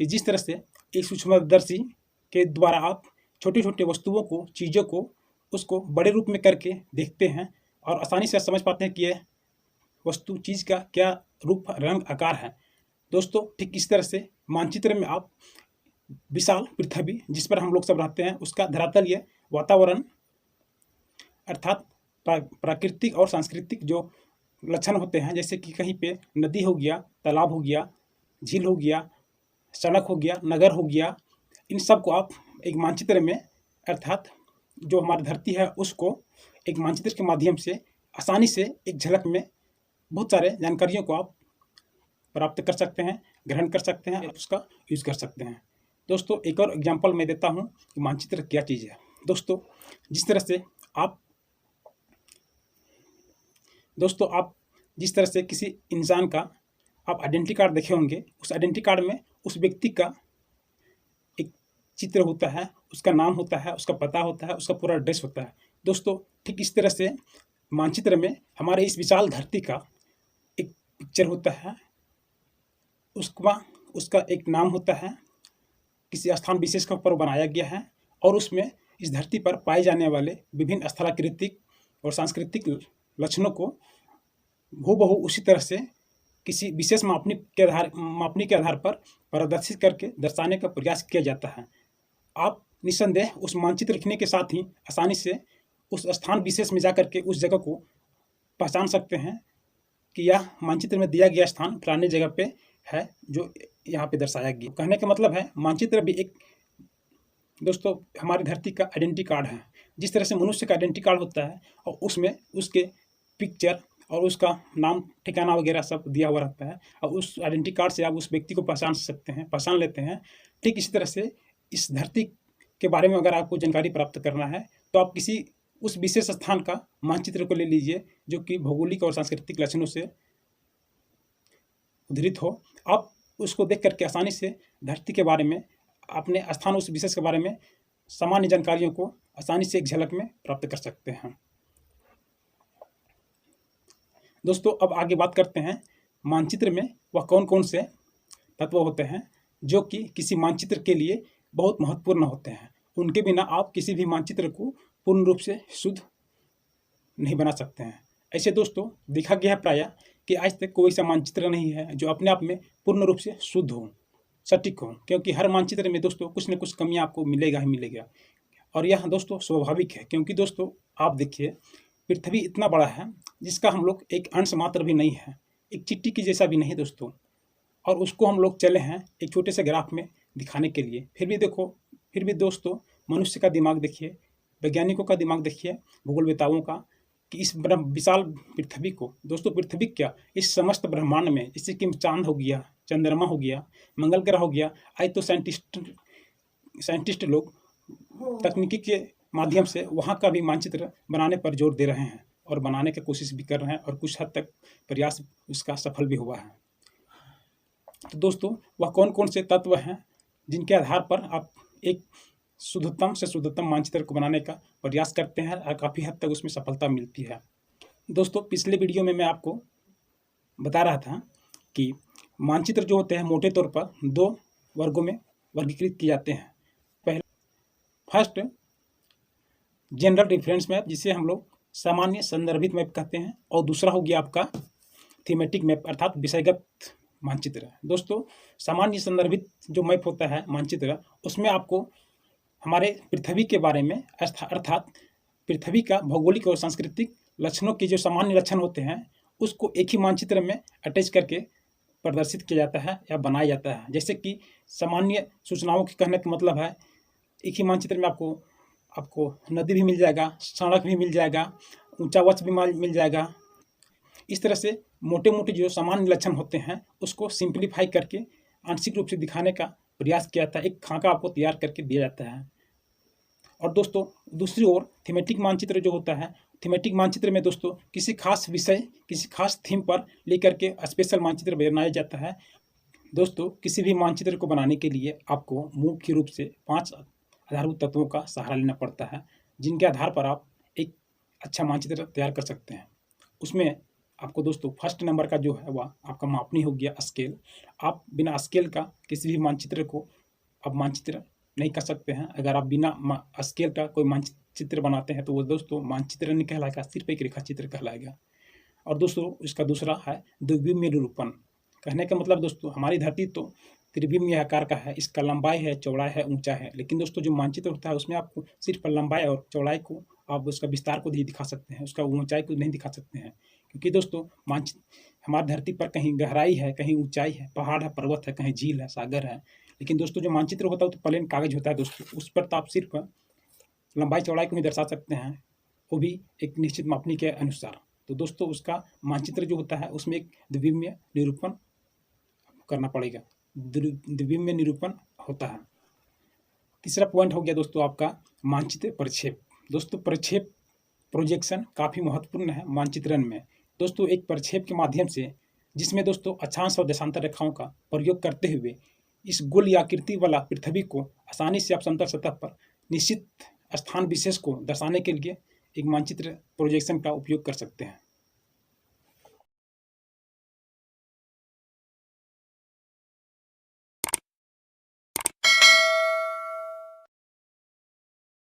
कि जिस तरह से एक सूक्ष्मदर्शी के द्वारा आप छोटे छोटे वस्तुओं को, चीज़ों को, उसको बड़े रूप में करके देखते हैं और आसानी से समझ पाते हैं कि यह वस्तु, चीज़ का क्या रूप, रंग, आकार है। दोस्तों ठीक इस तरह से मानचित्र में आप विशाल पृथ्वी जिस पर हम लोग सब रहते हैं उसका धरातलीय वातावरण अर्थात प्राकृतिक और सांस्कृतिक जो लक्षण होते हैं, जैसे कि कहीं पे नदी हो गया, तालाब हो गया, झील हो गया, सड़क हो गया, नगर हो गया, इन सब को आप एक मानचित्र में अर्थात जो हमारी धरती है उसको एक मानचित्र के माध्यम से आसानी से एक झलक में बहुत सारे जानकारियों को आप प्राप्त कर सकते हैं, ग्रहण कर सकते हैं, उसका यूज़ कर सकते हैं। दोस्तों एक और एग्जांपल मैं देता हूं कि मानचित्र क्या चीज़ है। दोस्तों जिस तरह से किसी इंसान का आप आइडेंटिटी कार्ड देखे होंगे, उस आइडेंटिटी कार्ड में उस व्यक्ति का एक चित्र होता है, उसका नाम होता है, उसका पता होता है, उसका पूरा एड्रेस होता है। दोस्तों ठीक इस तरह से मानचित्र में हमारे इस विशाल धरती का एक पिक्चर होता है, उसका एक नाम होता है, किसी स्थान विशेष के ऊपर बनाया गया है और उसमें इस धरती पर पाए जाने वाले विभिन्न स्थलाकृतिक और सांस्कृतिक लक्षणों को हूबहू उसी तरह से किसी विशेष मापनी के आधार पर प्रदर्शित करके दर्शाने का प्रयास किया जाता है। आप निस्संदेह उस मानचित्र लिखने के साथ ही आसानी से उस स्थान विशेष में जाकर के उस जगह को पहचान सकते हैं कि यह मानचित्र में दिया गया स्थान फलाने जगह पे है जो यहाँ पे दर्शाया गया। कहने का मतलब है मानचित्र भी एक दोस्तों हमारी धरती का आइडेंटिटी कार्ड है। जिस तरह से मनुष्य का आइडेंटिटी कार्ड होता है और उसमें उसके पिक्चर और उसका नाम, ठिकाना वगैरह सब दिया हुआ रहता है और उस आइडेंटिटी कार्ड से आप उस व्यक्ति को पहचान लेते हैं। ठीक इसी तरह से इस धरती के बारे में अगर आपको जानकारी प्राप्त करना है तो आप किसी उस विशेष स्थान का मानचित्र को ले लीजिए जो कि भौगोलिक और सांस्कृतिक लक्षणों से उद्धृत हो। आप उसको देख करके आसानी से धरती के बारे में, अपने स्थान उस विशेष के बारे में सामान्य जानकारियों को आसानी से एक झलक में प्राप्त कर सकते हैं। दोस्तों अब आगे बात करते हैं मानचित्र में वह कौन कौन से तत्व होते हैं जो कि किसी मानचित्र के लिए बहुत महत्वपूर्ण होते हैं। उनके बिना आप किसी भी मानचित्र को पूर्ण रूप से शुद्ध नहीं बना सकते हैं। ऐसे दोस्तों देखा गया है प्रायः कि आज तक कोई ऐसा मानचित्र नहीं है जो अपने आप में पूर्ण रूप से शुद्ध हो, सटीक हो, क्योंकि हर मानचित्र में दोस्तों कुछ न कुछ कमियां आपको मिलेगा ही मिलेगा। और यह दोस्तों स्वाभाविक है, क्योंकि दोस्तों आप देखिए पृथ्वी इतना बड़ा है जिसका हम लोग एक अंश मात्र भी नहीं है, एक चिट्ठी की जैसा भी नहीं दोस्तों, और उसको हम लोग चले हैं एक छोटे से ग्राफ में दिखाने के लिए। फिर भी दोस्तों मनुष्य का दिमाग देखिए, वैज्ञानिकों का दिमाग देखिए, भूगोलवेताओं का, कि इस विशाल पृथ्वी को दोस्तों, पृथ्वी क्या इस समस्त ब्रह्मांड में, जैसे कि चांद हो गया, चंद्रमा हो गया, मंगल ग्रह हो गया, आज तो साइंटिस्ट लोग तकनीकी के माध्यम से वहाँ का भी मानचित्र बनाने पर जोर दे रहे हैं और बनाने की कोशिश भी कर रहे हैं और कुछ हद तक प्रयास उसका सफल भी हुआ है। तो दोस्तों वह कौन कौन से तत्व हैं जिनके आधार पर आप एक शुद्धतम से शुद्धतम मानचित्र को बनाने का प्रयास करते हैं और काफ़ी हद तक उसमें सफलता मिलती है। दोस्तों पिछले वीडियो में मैं आपको बता रहा था कि मानचित्र जो होते हैं मोटे तौर पर दो वर्गों में वर्गीकृत किए जाते हैं। फर्स्ट जनरल रेफरेंस मैप, जिसे हम लोग सामान्य संदर्भित मैप कहते हैं, और दूसरा हो गया आपका थीमेटिक मैप अर्थात विषयगत मानचित्र। दोस्तों सामान्य संदर्भित जो मैप होता है मानचित्र, उसमें आपको हमारे पृथ्वी के बारे में अर्थात पृथ्वी का भौगोलिक और सांस्कृतिक लक्षणों के जो सामान्य लक्षण होते हैं उसको एक ही मानचित्र में अटैच करके प्रदर्शित किया जाता है या बनाया जाता है। जैसे कि सामान्य सूचनाओं के कहने का मतलब है एक ही मानचित्र में आपको नदी भी मिल जाएगा, सड़क भी मिल जाएगा, ऊंचा वक्ष भी मिल जाएगा। इस तरह से मोटे मोटे जो सामान्य लक्षण होते हैं उसको सिंप्लीफाई करके आंशिक रूप से दिखाने का प्रयास किया जाता है, एक खाका आपको तैयार करके दिया जाता है। और दोस्तों दूसरी ओर थीमेटिक मानचित्र जो होता है, थीमेटिक मानचित्र में दोस्तों किसी खास विषय, किसी खास थीम पर लेकर के स्पेशल मानचित्र बनाया जाता है। दोस्तों किसी भी मानचित्र को बनाने के लिए आपको मुख्य रूप से 5 आधारभूत तत्वों का सहारा लेना पड़ता है, जिनके आधार पर आप एक अच्छा मानचित्र तैयार कर सकते हैं। उसमें आपको दोस्तों फर्स्ट नंबर का जो है वह आपका मापनी हो गया स्केल। आप बिना स्केल का किसी भी मानचित्र को अब मानचित्र नहीं कर सकते हैं। अगर आप बिना स्केल का कोई मानचित्र बनाते हैं तो वो दोस्तों मानचित्र नहीं कहलाएगा, सिर्फ एक रेखा चित्र कहलाएगा। और दोस्तों इसका दूसरा है द्विविमीय निरूपण। कहने का मतलब दोस्तों हमारी धरती तो त्रिविमीय आकार का है, इसका लंबाई है, चौड़ाई है, ऊंचा है। लेकिन दोस्तों जो मानचित्र होता है उसमें आपको सिर्फ लंबाई और चौड़ाई को, आप उसका विस्तार को नहीं दिखा सकते हैं, उसका ऊंचाई को नहीं दिखा सकते हैं। क्योंकि दोस्तों हमारी धरती पर कहीं गहराई है, कहीं ऊंचाई है, पहाड़ है, पर्वत है, कहीं झील है, सागर है। लेकिन दोस्तों जो मानचित्र होता है तो प्लेन कागज होता है दोस्तों, उस पर तो आप सिर्फ लंबाई चौड़ाई को ही दर्शा सकते हैं, वो भी एक निश्चित मापनी के अनुसार। तो दोस्तों उसका मानचित्र जो होता है उसमें एक द्विविमीय निरूपण करना पड़ेगा, द्विविमीय निरूपण होता है। तीसरा पॉइंट हो गया दोस्तों आपका मानचित्र प्रक्षेप। दोस्तों प्रक्षेप प्रोजेक्शन काफ़ी महत्वपूर्ण है मानचित्रण में। दोस्तों एक प्रक्षेप के माध्यम से, जिसमें दोस्तों अक्षांश और देशांतर रेखाओं का प्रयोग करते हुए इस गोल आकृति वाला पृथ्वी को आसानी से आप समतल सतह पर निश्चित स्थान विशेष को दर्शाने के लिए एक मानचित्र प्रोजेक्शन का उपयोग कर सकते हैं।